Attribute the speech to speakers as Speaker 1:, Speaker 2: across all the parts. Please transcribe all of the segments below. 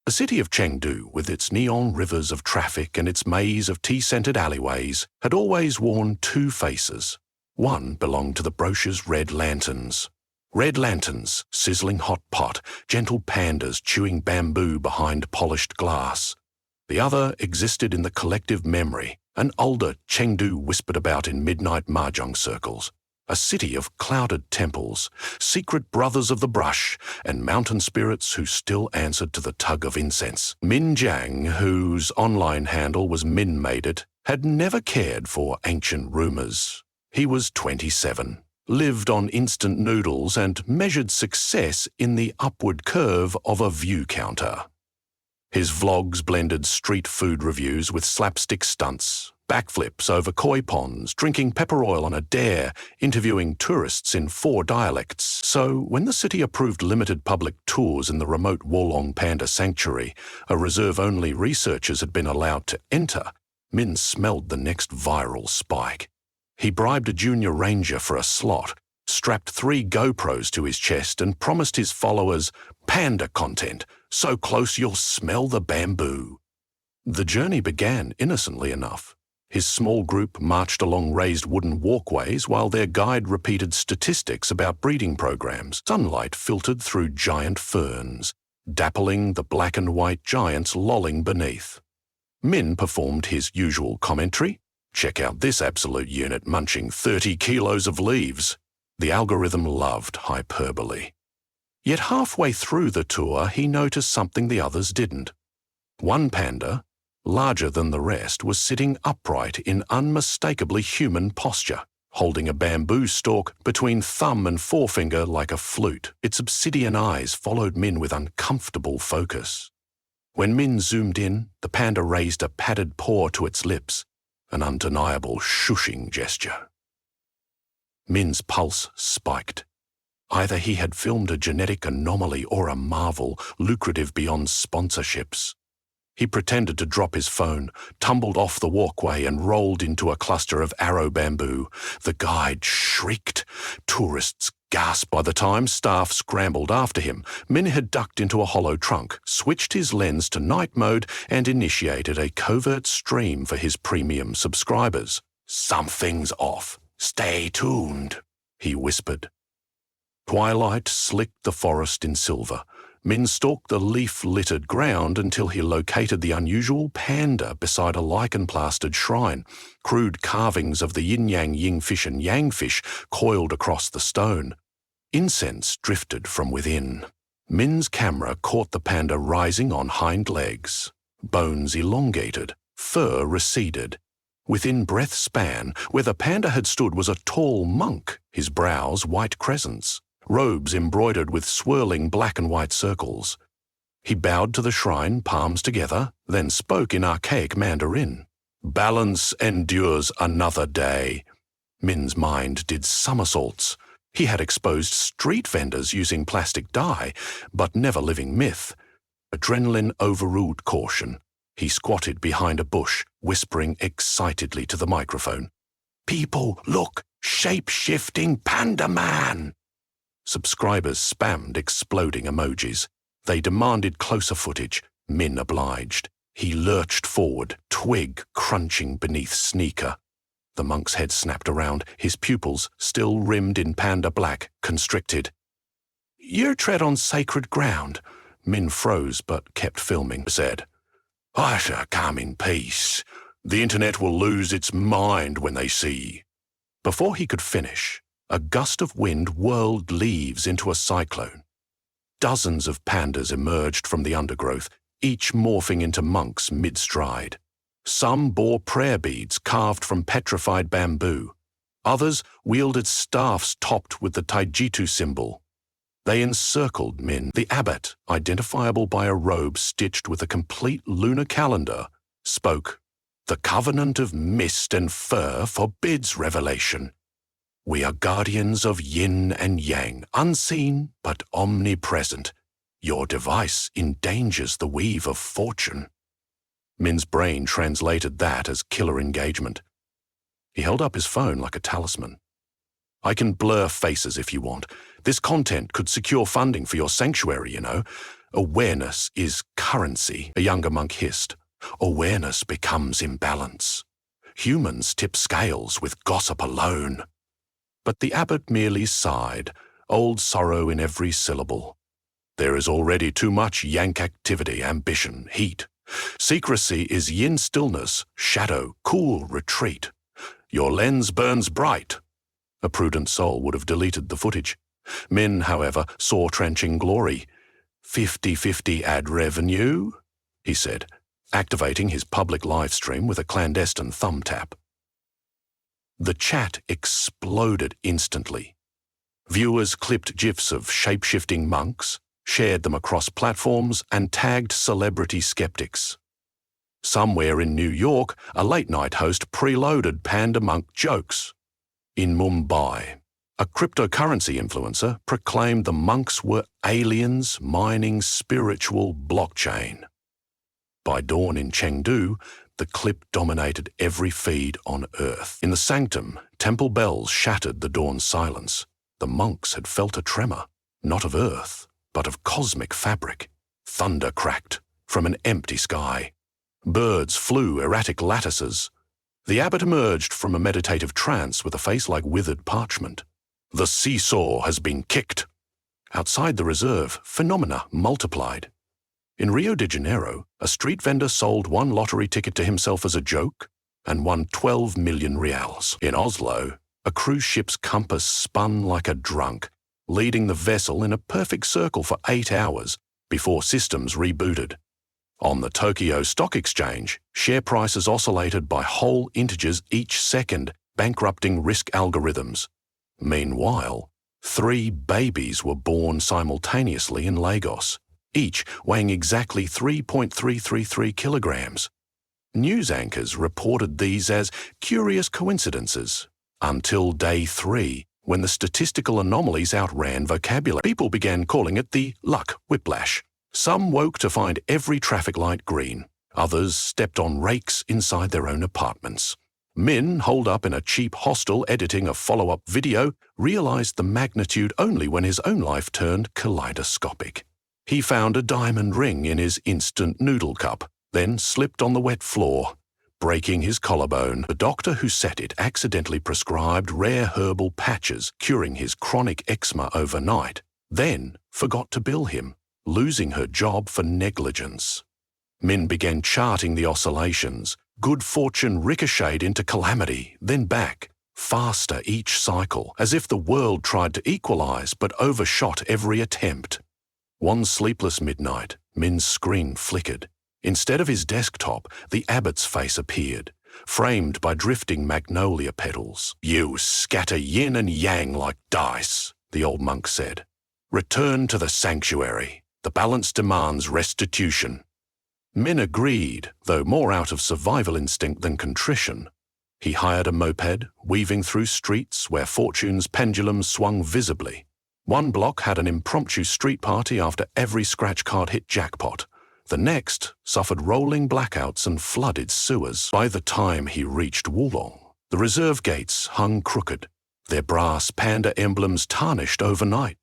Speaker 1: The city of Chengdu, with its neon rivers of traffic and its maze of tea-scented alleyways, had always worn two faces. One belonged to the brochure's red lanterns. Red lanterns, sizzling hot pot, gentle pandas chewing bamboo behind polished glass. The other existed in the collective memory, an older Chengdu whispered about in midnight mahjong circles. A city of clouded temples, secret brothers of the brush, and mountain spirits who still answered to the tug of incense. Min Jiang, whose online handle was Min Made It, had never cared for ancient rumors. He was 27, lived on instant noodles, and measured success in the upward curve of a view counter. His vlogs blended street food reviews with slapstick stunts, backflips over koi ponds, drinking pepper oil on a dare, interviewing tourists in 4 dialects. So when the city approved limited public tours in the remote Wolong Panda Sanctuary, a reserve-only researchers had been allowed to enter, Min smelled the next viral spike. He bribed a junior ranger for a slot, strapped 3 GoPros to his chest and promised his followers panda content, so close you'll smell the bamboo. The journey began innocently enough. His small group marched along raised wooden walkways while their guide repeated statistics about breeding programs. Sunlight filtered through giant ferns, dappling the black and white giants lolling beneath. Min performed his usual commentary. Check out this absolute unit munching 30 kilos of leaves. The algorithm loved hyperbole. Yet halfway through the tour, he noticed something the others didn't. One panda, larger than the rest, was sitting upright in unmistakably human posture, holding a bamboo stalk between thumb and forefinger like a flute. Its obsidian eyes followed Min with uncomfortable focus. When Min zoomed in, the panda raised a padded paw to its lips, an undeniable shushing gesture. Min's pulse spiked. Either he had filmed a genetic anomaly or a marvel, lucrative beyond sponsorships. He pretended to drop his phone, tumbled off the walkway and rolled into a cluster of arrow bamboo. The guide shrieked. Tourists gasped. By the time staff scrambled after him, Min had ducked into a hollow trunk, switched his lens to night mode and initiated a covert stream for his premium subscribers. "Something's off. Stay tuned," he whispered. Twilight slicked the forest in silver. Min stalked the leaf-littered ground until he located the unusual panda beside a lichen-plastered shrine. Crude carvings of the yin-yang yin-fish and yang-fish coiled across the stone. Incense drifted from within. Min's camera caught the panda rising on hind legs. Bones elongated, fur receded. Within breath span, where the panda had stood was a tall monk, his brows white crescents, robes embroidered with swirling black and white circles. He bowed to the shrine, palms together, then spoke in archaic Mandarin. "Balance endures another day." Min's mind did somersaults. He had exposed street vendors using plastic dye, but never living myth. Adrenaline overruled caution. He squatted behind a bush, whispering excitedly to the microphone. "People, look! Shape-shifting Panda Man!" Subscribers spammed exploding emojis. They demanded closer footage. Min obliged. He lurched forward, twig crunching beneath sneaker. The monk's head snapped around, his pupils, still rimmed in panda black, constricted. "You tread on sacred ground." Min froze but kept filming, said. "I shall come in peace. The internet will lose its mind when they see." Before he could finish, a gust of wind whirled leaves into a cyclone. Dozens of pandas emerged from the undergrowth, each morphing into monks mid-stride. Some bore prayer beads carved from petrified bamboo. Others wielded staffs topped with the Taijitu symbol. They encircled Min. The abbot, identifiable by a robe stitched with a complete lunar calendar, spoke. "The covenant of mist and fur forbids revelation. We are guardians of yin and yang, unseen but omnipresent. Your device endangers the weave of fortune." Min's brain translated that as killer engagement. He held up his phone like a talisman. "I can blur faces if you want. This content could secure funding for your sanctuary, you know. Awareness is currency, a younger monk hissed. Awareness becomes imbalance. Humans tip scales with gossip alone. But the abbot merely sighed, old sorrow in every syllable. There is already too much yank activity, ambition, heat. Secrecy is yin stillness, shadow, cool retreat. Your lens burns bright. A prudent soul would have deleted the footage. Men, however, saw trenching glory. 50-50 ad revenue, he said, activating his public live stream with a clandestine thumb tap. The chat exploded instantly. Viewers clipped GIFs of shape-shifting monks, shared them across platforms, and tagged celebrity skeptics. Somewhere in New York, a late-night host preloaded panda monk jokes. In Mumbai, a cryptocurrency influencer proclaimed the monks were aliens mining spiritual blockchain. By dawn in Chengdu, the clip dominated every feed on Earth. In the sanctum, temple bells shattered the dawn silence. The monks had felt a tremor, not of Earth, but of cosmic fabric. Thunder cracked from an empty sky. Birds flew erratic lattices. The abbot emerged from a meditative trance with a face like withered parchment. The seesaw has been kicked. Outside the reserve, phenomena multiplied. In Rio de Janeiro, a street vendor sold one lottery ticket to himself as a joke and won 12 million reals. In Oslo, a cruise ship's compass spun like a drunk, leading the vessel in a perfect circle for 8 hours before systems rebooted. On the Tokyo Stock Exchange, share prices oscillated by whole integers each second, bankrupting risk algorithms. Meanwhile, 3 babies were born simultaneously in Lagos, each weighing exactly 3.333 kilograms. News anchors reported these as curious coincidences, until day 3, when the statistical anomalies outran vocabulary. People began calling it the luck whiplash. Some woke to find every traffic light green. Others stepped on rakes inside their own apartments. Min, holed up in a cheap hostel editing a follow-up video, realized the magnitude only when his own life turned kaleidoscopic. He found a diamond ring in his instant noodle cup, then slipped on the wet floor, breaking his collarbone. The doctor who set it accidentally prescribed rare herbal patches, curing his chronic eczema overnight, then forgot to bill him, losing her job for negligence. Min began charting the oscillations. Good fortune ricocheted into calamity, then back, faster each cycle, as if the world tried to equalize but overshot every attempt. One sleepless midnight, Min's screen flickered. Instead of his desktop, the abbot's face appeared, framed by drifting magnolia petals. "You scatter yin and yang like dice," the old monk said. "Return to the sanctuary. The balance demands restitution." Min agreed, though more out of survival instinct than contrition. He hired a moped, weaving through streets where fortune's pendulum swung visibly. One block had an impromptu street party after every scratch card hit jackpot. The next suffered rolling blackouts and flooded sewers. By the time he reached Wulong, the reserve gates hung crooked, their brass panda emblems tarnished overnight.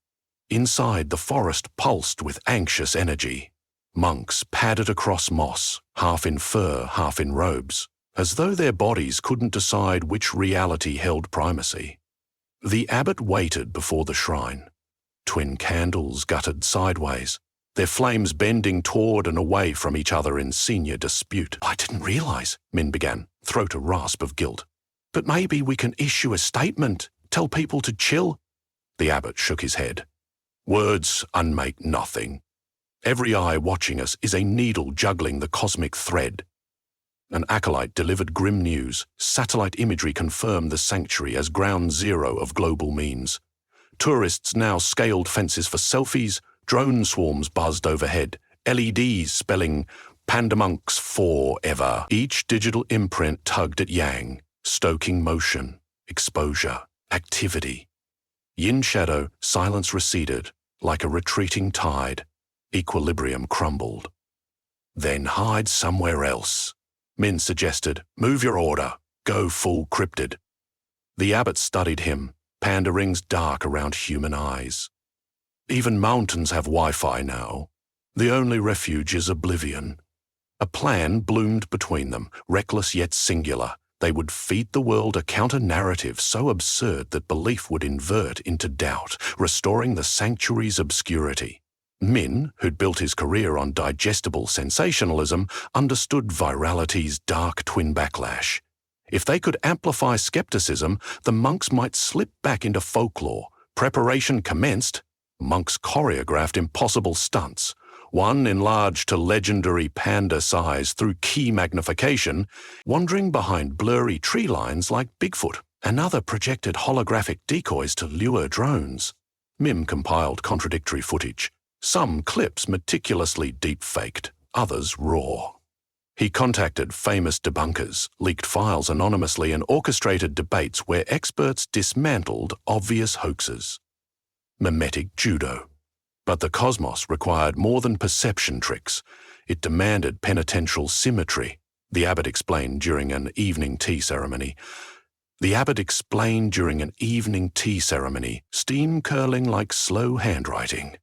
Speaker 1: Inside, the forest pulsed with anxious energy. Monks padded across moss, half in fur, half in robes, as though their bodies couldn't decide which reality held primacy. The abbot waited before the shrine. Twin candles guttered sideways, their flames bending toward and away from each other in senior dispute. "I didn't realize," Min began, throat a rasp of guilt. "But maybe we can issue a statement, tell people to chill." The abbot shook his head. "Words unmake nothing. Every eye watching us is a needle juggling the cosmic thread." An acolyte delivered grim news. Satellite imagery confirmed the sanctuary as ground zero of global memes. Tourists now scaled fences for selfies, drone swarms buzzed overhead, LEDs spelling "Panda Monks forever." Each digital imprint tugged at yang, stoking motion, exposure, activity. Yin shadow, silence receded, like a retreating tide. Equilibrium crumbled. "Then hide somewhere else," Min suggested. "Move your order. Go full cryptid." The abbot studied him, panda rings dark around human eyes. "Even mountains have Wi-Fi now. The only refuge is oblivion. A plan bloomed between them, reckless yet singular. They would feed the world a counter-narrative so absurd that belief would invert into doubt, restoring the sanctuary's obscurity. Min, who'd built his career on digestible sensationalism, understood virality's dark twin backlash. If they could amplify skepticism, the monks might slip back into folklore. Preparation commenced. Monks choreographed impossible stunts. One enlarged to legendary panda size through key magnification, wandering behind blurry tree lines like Bigfoot. Another projected holographic decoys to lure drones. Mim compiled contradictory footage. Some clips meticulously deep-faked, others raw. He contacted famous debunkers, leaked files anonymously, and orchestrated debates where experts dismantled obvious hoaxes. Mimetic judo. But the cosmos required more than perception tricks. It demanded penitential symmetry, the abbot explained during an evening tea ceremony. Steam curling like slow handwriting.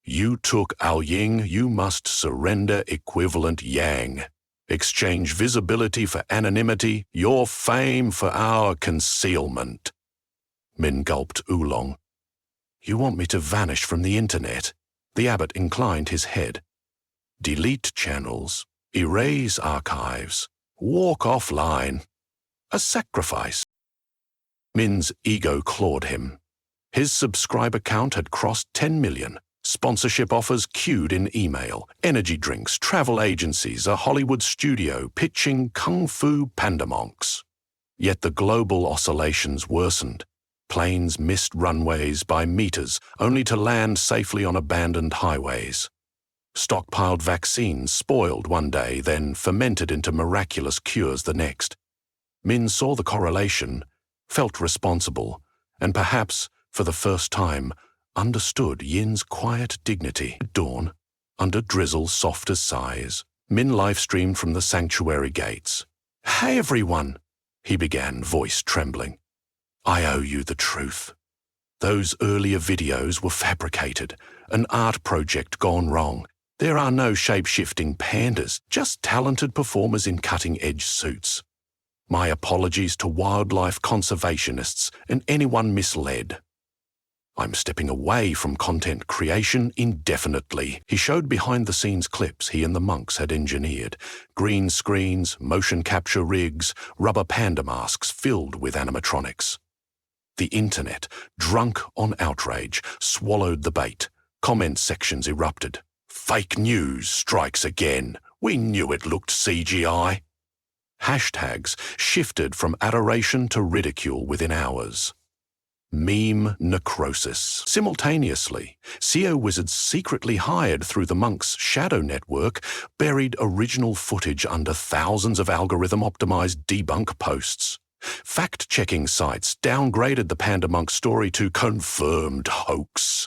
Speaker 1: You took our yin, you must surrender equivalent yang. Exchange visibility for anonymity, your fame for our concealment. Min gulped oolong. You want me to vanish from the internet? The abbot inclined his head. Delete channels, erase archives, walk offline. A sacrifice. Min's ego clawed him. His subscriber count had crossed 10 million. Sponsorship offers queued in email, energy drinks, travel agencies, a Hollywood studio pitching kung fu panda monks. Yet the global oscillations worsened. Planes missed runways by meters, only to land safely on abandoned highways. Stockpiled vaccines spoiled one day, then fermented into miraculous cures the next. Min saw the correlation, felt responsible, and perhaps, for the first time, understood Yin's quiet dignity. At dawn, under drizzle soft as sighs, Min live-streamed from the sanctuary gates. "Hey everyone," he began, voice trembling. "I owe you the truth. Those earlier videos were fabricated, an art project gone wrong. There are no shape-shifting pandas, just talented performers in cutting-edge suits. My apologies to wildlife conservationists and anyone misled. I'm stepping away from content creation indefinitely." He showed behind-the-scenes clips he and the monks had engineered. Green screens, motion capture rigs, rubber panda masks filled with animatronics. The internet, drunk on outrage, swallowed the bait. Comment sections erupted. "Fake news strikes again. We knew it looked CGI." Hashtags shifted from adoration to ridicule within hours. Meme necrosis. Simultaneously, SEO wizards secretly hired through the monks' shadow network buried original footage under thousands of algorithm-optimized debunk posts. Fact-checking sites downgraded the Panda Monk story to confirmed hoax.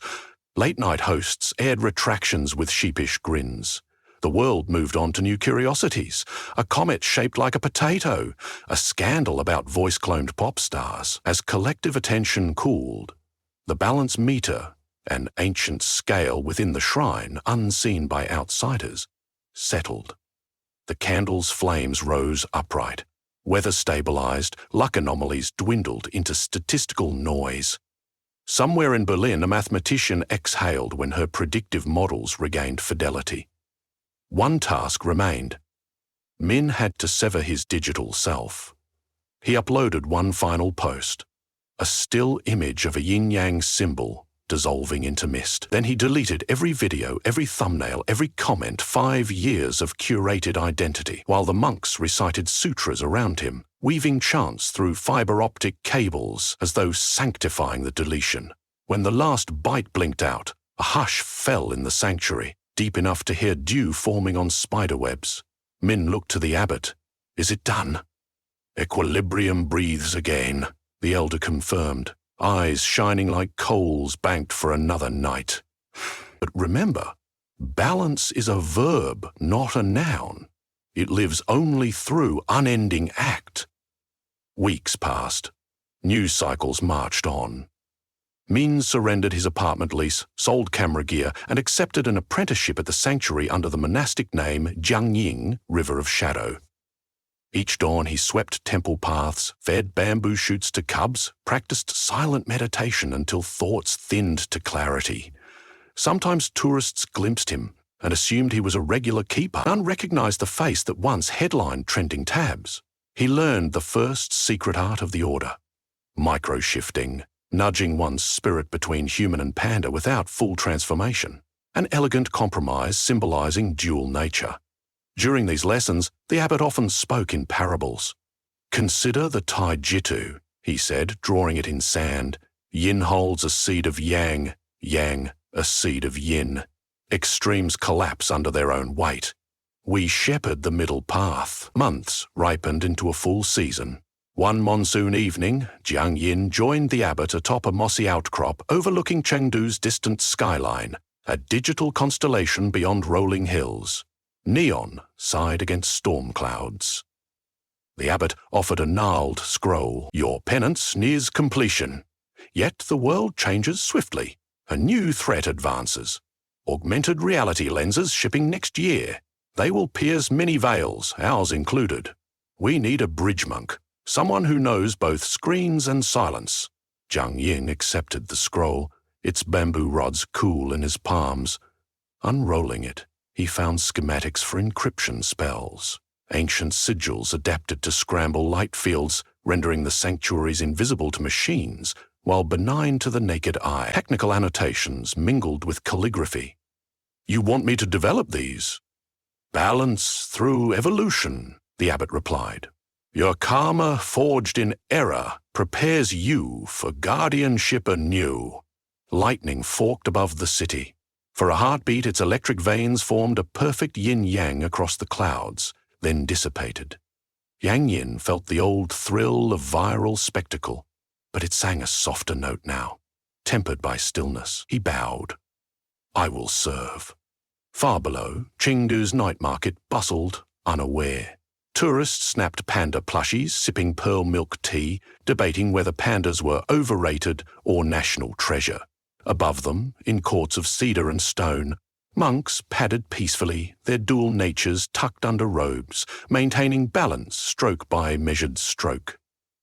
Speaker 1: Late-night hosts aired retractions with sheepish grins. The world moved on to new curiosities. A comet shaped like a potato. A scandal about voice-cloned pop stars. As collective attention cooled, the balance meter, an ancient scale within the shrine, unseen by outsiders, settled. The candle's flames rose upright. Weather stabilized, luck anomalies dwindled into statistical noise. Somewhere in Berlin, a mathematician exhaled when her predictive models regained fidelity. One task remained. Min had to sever his digital self. He uploaded one final post, a still image of a yin-yang symbol dissolving into mist. Then he deleted every video, every thumbnail, every comment, 5 years of curated identity, while the monks recited sutras around him, weaving chants through fiber-optic cables as though sanctifying the deletion. When the last byte blinked out, a hush fell in the sanctuary, deep enough to hear dew forming on spiderwebs. Min looked to the abbot. "Is it done?" "Equilibrium breathes again," the elder confirmed, eyes shining like coals banked for another night. "But remember, balance is a verb, not a noun. It lives only through unending act." Weeks passed. News cycles marched on. Min surrendered his apartment lease, sold camera gear, and accepted an apprenticeship at the sanctuary under the monastic name Jiangying, River of Shadow. Each dawn he swept temple paths, fed bamboo shoots to cubs, practiced silent meditation until thoughts thinned to clarity. Sometimes tourists glimpsed him and assumed he was a regular keeper. None recognized the face that once headlined trending tabs. He learned the first secret art of the order: micro-shifting, nudging one's spirit between human and panda without full transformation, an elegant compromise symbolizing dual nature. During these lessons, the abbot often spoke in parables. "Consider the tide jitu," he said, drawing it in sand. "Yin holds a seed of yang, yang a seed of yin. Extremes collapse under their own weight. We shepherd the middle path." Months ripened into a full season. One monsoon evening, Jiang Yin joined the abbot atop a mossy outcrop overlooking Chengdu's distant skyline, a digital constellation beyond rolling hills. Neon sighed against storm clouds. The abbot offered a gnarled scroll. "Your penance nears completion. Yet the world changes swiftly. A new threat advances. Augmented reality lenses shipping next year. They will pierce many veils, ours included. We need a bridge monk, someone who knows both screens and silence." Jiang Yin accepted the scroll, its bamboo rods cool in his palms. Unrolling it, he found schematics for encryption spells, ancient sigils adapted to scramble light fields, rendering the sanctuaries invisible to machines, while benign to the naked eye. Technical annotations mingled with calligraphy. "You want me to develop these?" "Balance through evolution," the abbot replied. "Your karma forged in error prepares you for guardianship anew." Lightning forked above the city. For a heartbeat, its electric veins formed a perfect yin-yang across the clouds, then dissipated. Yang Yin felt the old thrill of viral spectacle, but it sang a softer note now, tempered by stillness. He bowed. "I will serve." Far below, Chengdu's night market bustled, unaware. Tourists snapped panda plushies, sipping pearl milk tea, debating whether pandas were overrated or national treasure. Above them, in courts of cedar and stone, monks padded peacefully, their dual natures tucked under robes, maintaining balance stroke by measured stroke.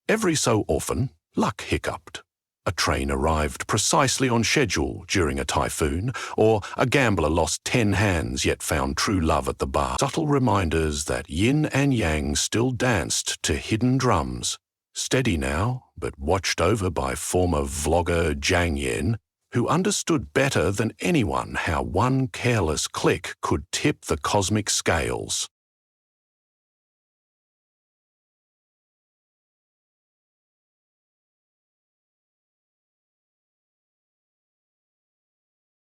Speaker 1: Every so often, luck hiccuped. A train arrived precisely on schedule during a typhoon, or a gambler lost 10 hands yet found true love at the bar. Subtle reminders that yin and yang still danced to hidden drums. Steady now, but watched over by former vlogger Jiang Yin, who understood better than anyone how one careless click could tip the cosmic scales.